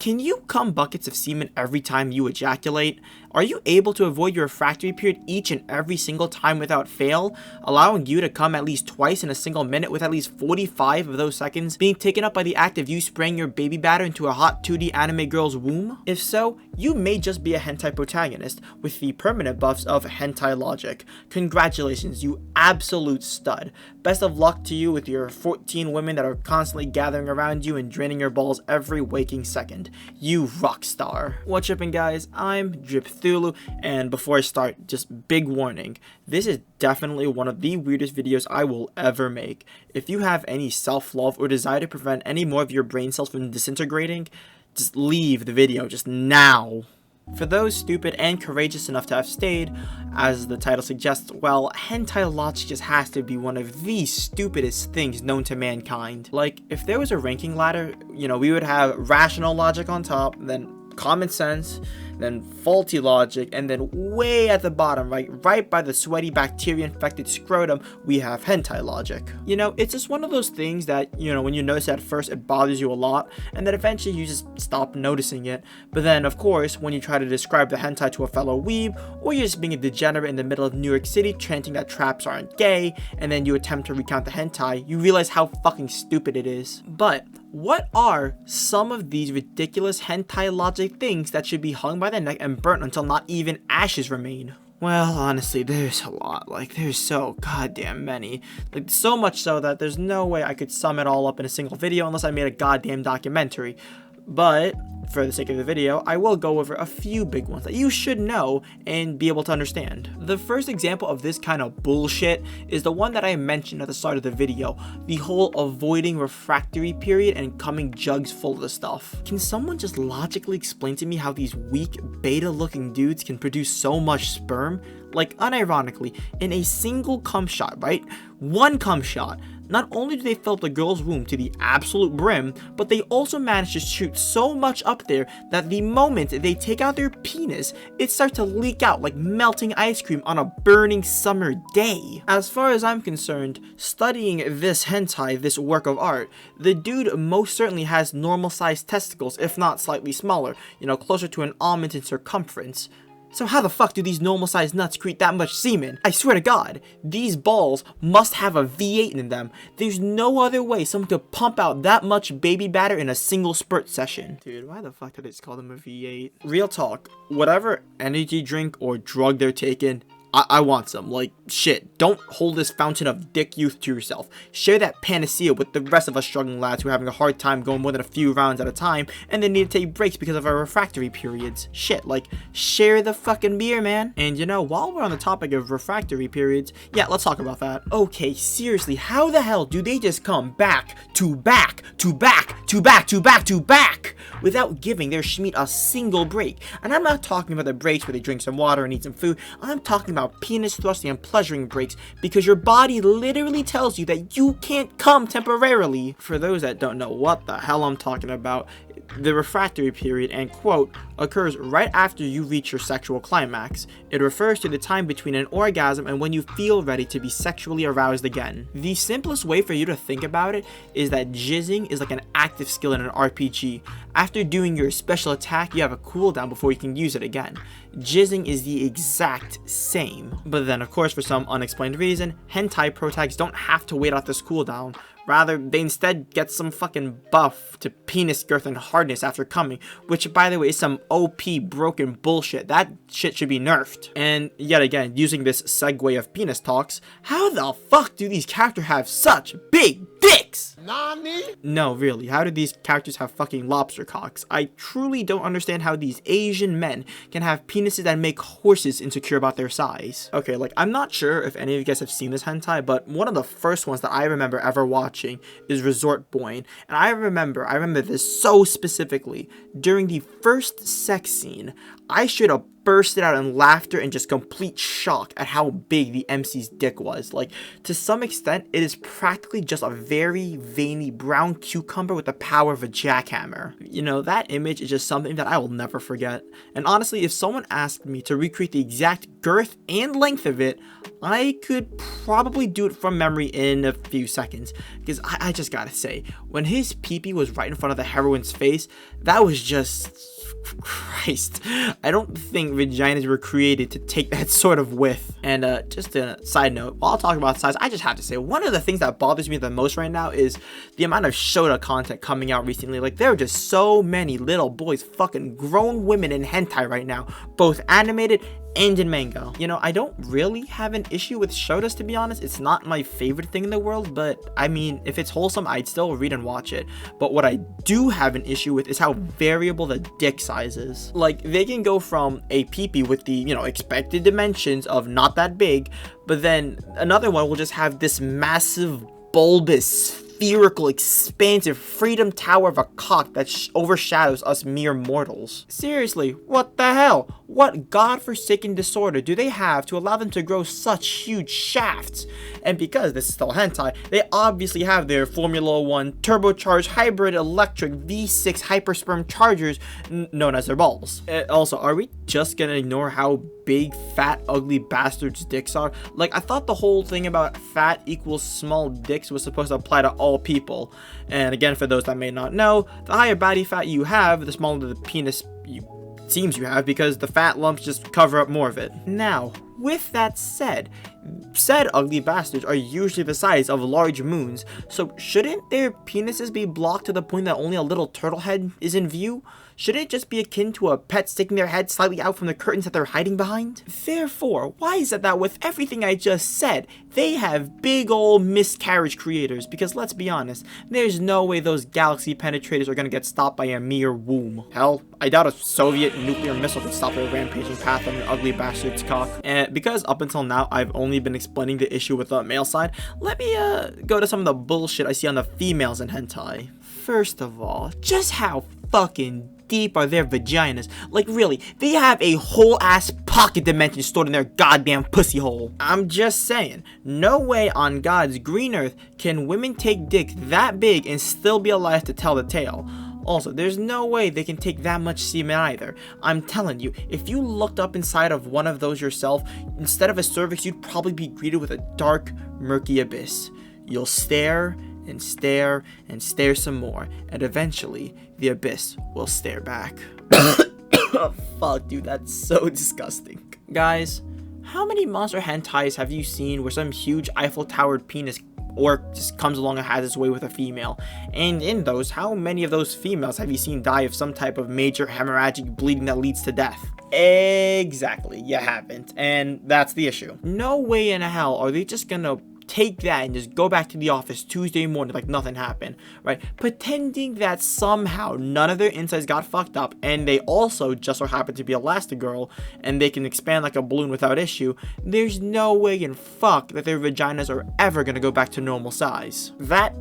Can you come buckets of semen every time you ejaculate? Are you able to avoid your refractory period each and every single time without fail, allowing you to come at least twice in a single minute with at least 45 of those seconds being taken up by the act of you spraying your baby batter into a hot 2D anime girl's womb? If so, you may just be a hentai protagonist with the permanent buffs of hentai logic. Congratulations, you absolute stud. Best of luck to you with your 14 women that are constantly gathering around you and draining your balls every waking second. You rock star. What's trippin', guys? I'm Drip Thulu, and before I start, just big warning. This is definitely one of the weirdest videos I will ever make. If you have any self-love or desire to prevent any more of your brain cells from disintegrating, just leave the video just now. For those stupid and courageous enough to have stayed, as the title suggests, well, hentai logic just has to be one of the stupidest things known to mankind. Like, if there was a ranking ladder, we would have rational logic on top, then common sense, then faulty logic, and then way at the bottom, right by the sweaty bacteria-infected scrotum, we have hentai logic. It's just one of those things that, when you notice it at first, it bothers you a lot, and then eventually you just stop noticing it. But then, of course, when you try to describe the hentai to a fellow weeb, or you're just being a degenerate in the middle of New York City chanting that traps aren't gay, and then you attempt to recount the hentai, you realize how fucking stupid it is. But what are some of these ridiculous hentai logic things that should be hung by the neck and burnt until not even ashes remain? Well, honestly, there's a lot. There's so goddamn many. So much so that there's no way I could sum it all up in a single video unless I made a goddamn documentary. But for the sake of the video, I will go over a few big ones that you should know and be able to understand. The first example of this kind of bullshit is the one that I mentioned at the start of the video, the whole avoiding refractory period and coming jugs full of the stuff. Can someone just logically explain to me how these weak, beta-looking dudes can produce so much sperm? Unironically, in a single cum shot, right? One cum shot. Not only do they fill up the girl's womb to the absolute brim, but they also manage to shoot so much up there that the moment they take out their penis, it starts to leak out like melting ice cream on a burning summer day. As far as I'm concerned, studying this hentai, this work of art, the dude most certainly has normal sized testicles, if not slightly smaller, closer to an almond in circumference. So how the fuck do these normal sized nuts create that much semen? I swear to God, these balls must have a V8 in them. There's no other way someone could pump out that much baby batter in a single spurt session. Dude, why the fuck did I just call them a V8? Real talk, whatever energy drink or drug they're taking, I want some. Shit, don't hold this fountain of dick youth to yourself. Share that panacea with the rest of us struggling lads who are having a hard time going more than a few rounds at a time and then need to take breaks because of our refractory periods. Shit, share the fucking beer, man. And while we're on the topic of refractory periods, yeah, let's talk about that. Okay, seriously, how the hell do they just come back to back to back to back to back to back without giving their schmeat a single break? And I'm not talking about the breaks where they drink some water and eat some food. I'm talking about penis thrusting and pleasuring breaks because your body literally tells you that you can't come temporarily. For those that don't know what the hell I'm talking about, the refractory period, and quote, occurs right after you reach your sexual climax. It refers to the time between an orgasm and when you feel ready to be sexually aroused again. The simplest way for you to think about it is that jizzing is like an active skill in an RPG. After doing your special attack, you have a cooldown before you can use it again. Jizzing is the exact same. But then, of course, for some unexplained reason, hentai protags don't have to wait out this cooldown. Rather, they instead get some fucking buff to penis girth and hardness after coming, which, by the way, is some OP broken bullshit. That shit should be nerfed. And yet again, using this segue of penis talks, how the fuck do these characters have such big dicks? Nani? No, really, how do these characters have fucking lobster cocks? I truly don't understand how these Asian men can have penises that make horses insecure about their size. Okay, I'm not sure if any of you guys have seen this hentai, but one of the first ones that I remember ever watching is Resort Boy, and I remember this so specifically. During the first sex scene, I straight up bursted out in laughter and just complete shock at how big the MC's dick was. Like, to some extent, it is practically just a very veiny brown cucumber with the power of a jackhammer. You know, that image is just something that I will never forget. And honestly, if someone asked me to recreate the exact girth and length of it, I could probably do it from memory in a few seconds. Because I just gotta say, when his peepee was right in front of the heroine's face, that was just... Christ, I don't think vaginas were created to take that sort of width. And just a side note, while talking about size, I just have to say, one of the things that bothers me the most right now is the amount of shouda content coming out recently. Like, there are just so many little boys, fucking grown women in hentai right now, both animated and in manga. You know, I don't really have an issue with shoudas, to be honest. It's not my favorite thing in the world, but I mean, if it's wholesome, I'd still read and watch it. But what I do have an issue with is how variable the dick size is. Like, they can go from a peepee with the, you know, expected dimensions of not that big, but then another one will just have this massive, bulbous, spherical, expansive freedom tower of a cock that overshadows us mere mortals. Seriously, what the hell? What godforsaken disorder do they have to allow them to grow such huge shafts? And because this is still hentai, they obviously have their Formula 1 turbocharged hybrid electric V6 hypersperm chargers known as their balls. Also, are we just gonna ignore how big, fat, ugly bastards' dicks are? Like, I thought the whole thing about fat equals small dicks was supposed to apply to all people. And again, for those that may not know, the higher body fat you have, the smaller the penis seems you have, because the fat lumps just cover up more of it. Now, with that said ugly bastards are usually the size of large moons, so shouldn't their penises be blocked to the point that only a little turtle head is in view? Shouldn't it just be akin to a pet sticking their head slightly out from the curtains that they're hiding behind? Therefore, why is it that with everything I just said, they have big ol' miscarriage creators? Because let's be honest, there's no way those galaxy penetrators are gonna get stopped by a mere womb. Hell, I doubt a Soviet nuclear missile could stop their rampaging path on an ugly bastard's cock. And because up until now, I've only been explaining the issue with the male side, let me go to some of the bullshit I see on the females in hentai. First of all, just how fucking deep are their vaginas? Like, really, they have a whole ass pocket dimension stored in their goddamn pussy hole. I'm just saying, no way on God's green earth can women take dick that big and still be alive to tell the tale. Also, there's no way they can take that much semen either. I'm telling you, if you looked up inside of one of those yourself, instead of a cervix, you'd probably be greeted with a dark, murky abyss. You'll stare and stare and stare some more, and eventually the abyss will stare back. Oh, fuck, dude, that's so disgusting. Guys, how many monster hentais have you seen where some huge Eiffel Towered penis or just comes along and has its way with a female? And in those, how many of those females have you seen die of some type of major hemorrhagic bleeding that leads to death? Exactly, you haven't, and that's the issue. No way in hell are they just gonna take that and just go back to the office Tuesday morning like nothing happened, right? Pretending that somehow none of their insides got fucked up and they also just so happen to be Elastigirl and they can expand like a balloon without issue. There's no way in fuck that their vaginas are ever gonna go back to normal size. That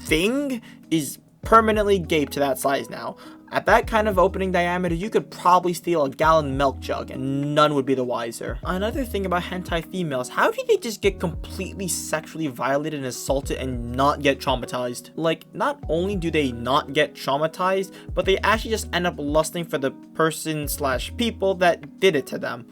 thing is permanently gaped to that size now. At that kind of opening diameter, you could probably steal a gallon milk jug and none would be the wiser. Another thing about hentai females, how do they just get completely sexually violated and assaulted and not get traumatized? Like, not only do they not get traumatized, but they actually just end up lusting for the person / people that did it to them.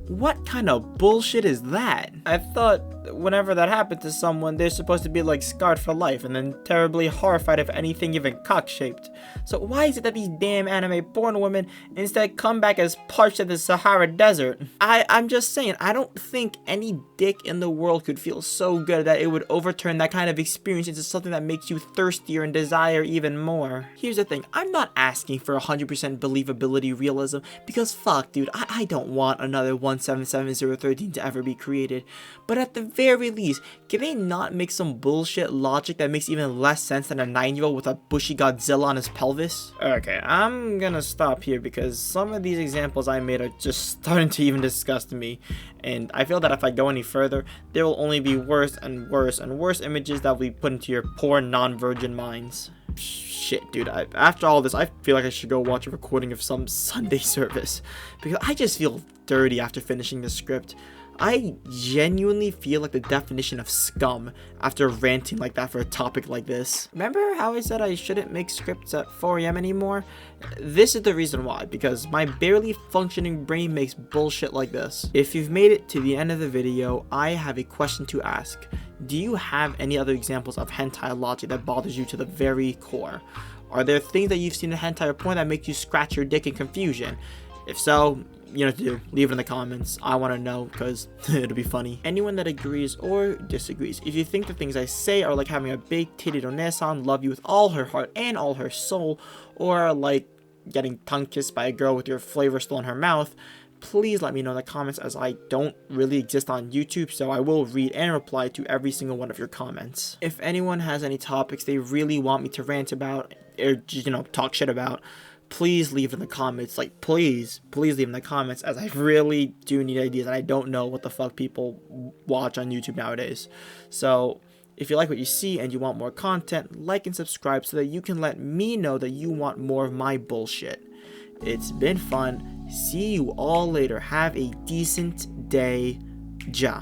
What kind of bullshit is that? I thought whenever that happened to someone, they're supposed to be like scarred for life and then terribly horrified if anything even cock-shaped. So why is it that these damn anime porn women instead come back as parched in the Sahara Desert? I'm just saying, I don't think any dick in the world could feel so good that it would overturn that kind of experience into something that makes you thirstier and desire even more. Here's the thing, I'm not asking for 100% believability realism, because fuck dude, I don't want another 177013 to ever be created. But at the very least, can they not make some bullshit logic that makes even less sense than a 9-year-old with a bushy Godzilla on his pelvis? Okay, I'm gonna stop here because some of these examples I made are just starting to even disgust me, and I feel that if I go any further, there will only be worse and worse and worse images that will be put into your poor non-virgin minds. shit, dude. After all this, I feel like I should go watch a recording of some Sunday service because I just feel dirty after finishing the script. I genuinely feel like the definition of scum after ranting like that for a topic like this. Remember how I said I shouldn't make scripts at 4 a.m. anymore? This is the reason why, because my barely functioning brain makes bullshit like this. If you've made it to the end of the video, I have a question to ask. Do you have any other examples of hentai logic that bothers you to the very core? Are there things that you've seen in hentai or porn that make you scratch your dick in confusion? If so, you know what to do. Leave it in the comments. I want to know because it'll be funny. Anyone that agrees or disagrees. If you think the things I say are like having a big titted onesan love you with all her heart and all her soul, or like getting tongue kissed by a girl with your flavor still in her mouth, please let me know in the comments, as I don't really exist on YouTube, so I will read and reply to every single one of your comments. If anyone has any topics they really want me to rant about or, you know, talk shit about, please leave in the comments. Like, please leave in the comments, as I really do need ideas and I don't know what the fuck people watch on YouTube nowadays. So if you like what you see and you want more content, like and subscribe so that you can let me know that you want more of my bullshit. It's been fun. See you all later. Have a decent day. Ja.